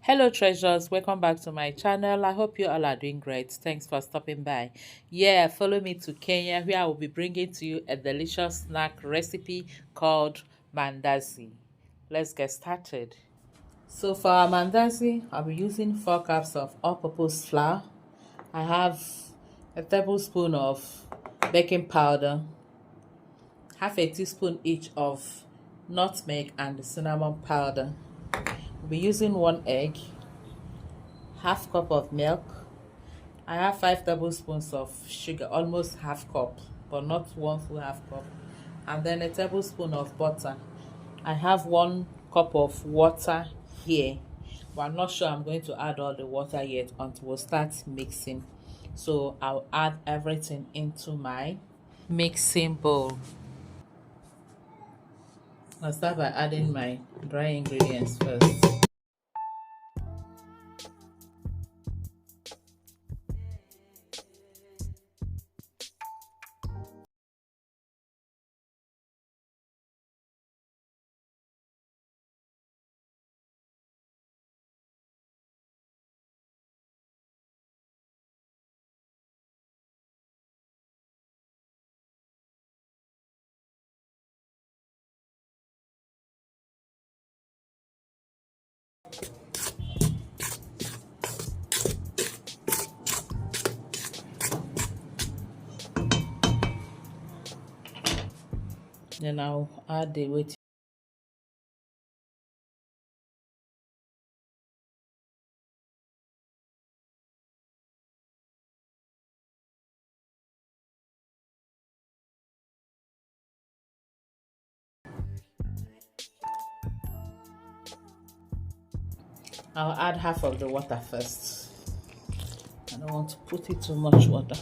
Hello treasures, welcome back to my channel. I hope you all are doing great. Thanks for stopping by. Yeah, follow me to Kenya where I will be bringing to you a delicious snack recipe called Mandazi. Let's get started. So for our Mandazi, I'll be using 4 cups of all-purpose flour. I have a tablespoon of baking powder, half a teaspoon each of nutmeg and cinnamon powder. We'll be using 1 egg, half cup of milk. I have 5 tablespoons of sugar, almost half cup, but not one full half cup. And then a tablespoon of butter. I have 1 cup of water here, but I'm not sure I'm going to add all the water yet until we start mixing. So I'll add everything into my mixing bowl. I'll start by adding my dry ingredients first. Then I'll add the waiting. I'll add half of the water first. I don't want to put it too much water.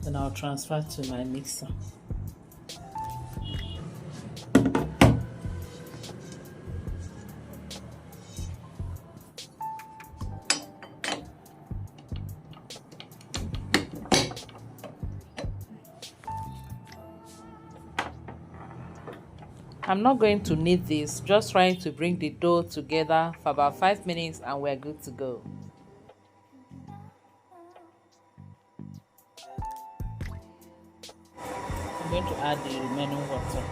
Then I'll transfer to my mixer. I'm not going to knead this, just trying to bring the dough together for about 5 minutes and we're good to go. I'm going to add the remaining water.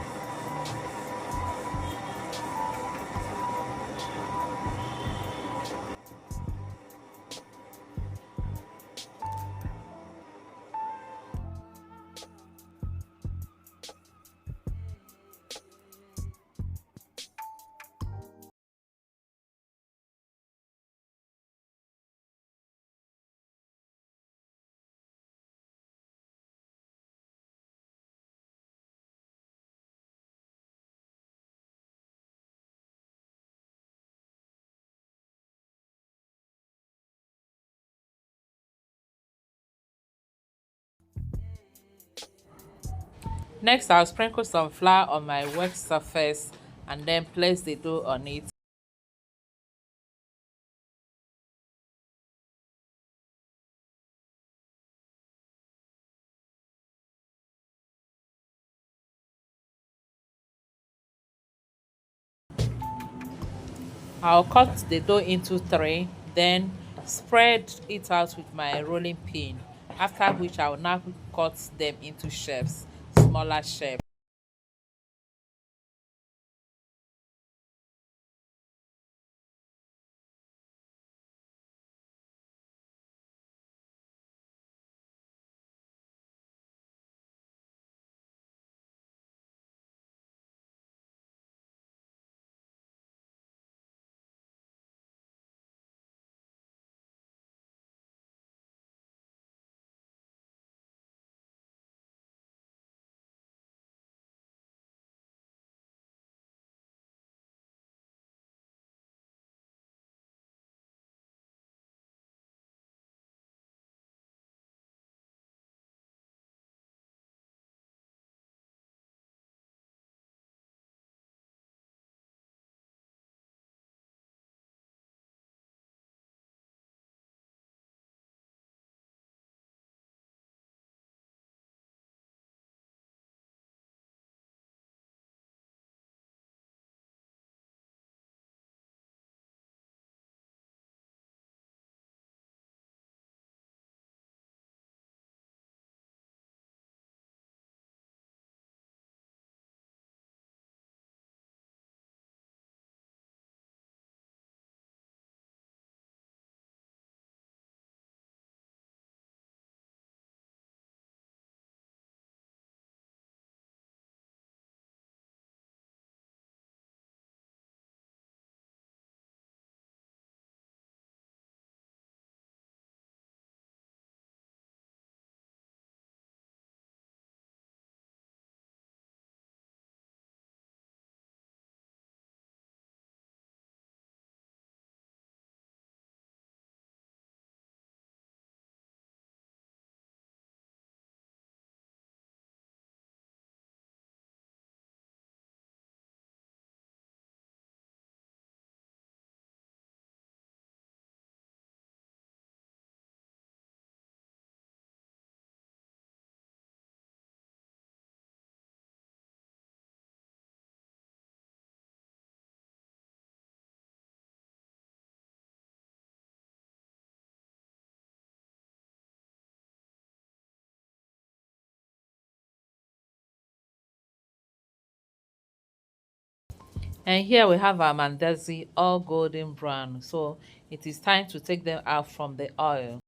Next, I'll sprinkle some flour on my wet surface and then place the dough on it. I'll cut the dough into 3, then spread it out with my rolling pin, after which I will now cut them into shapes, smaller shapes. And here we have our mandazi all golden brown. So it is time to take them out from the oil.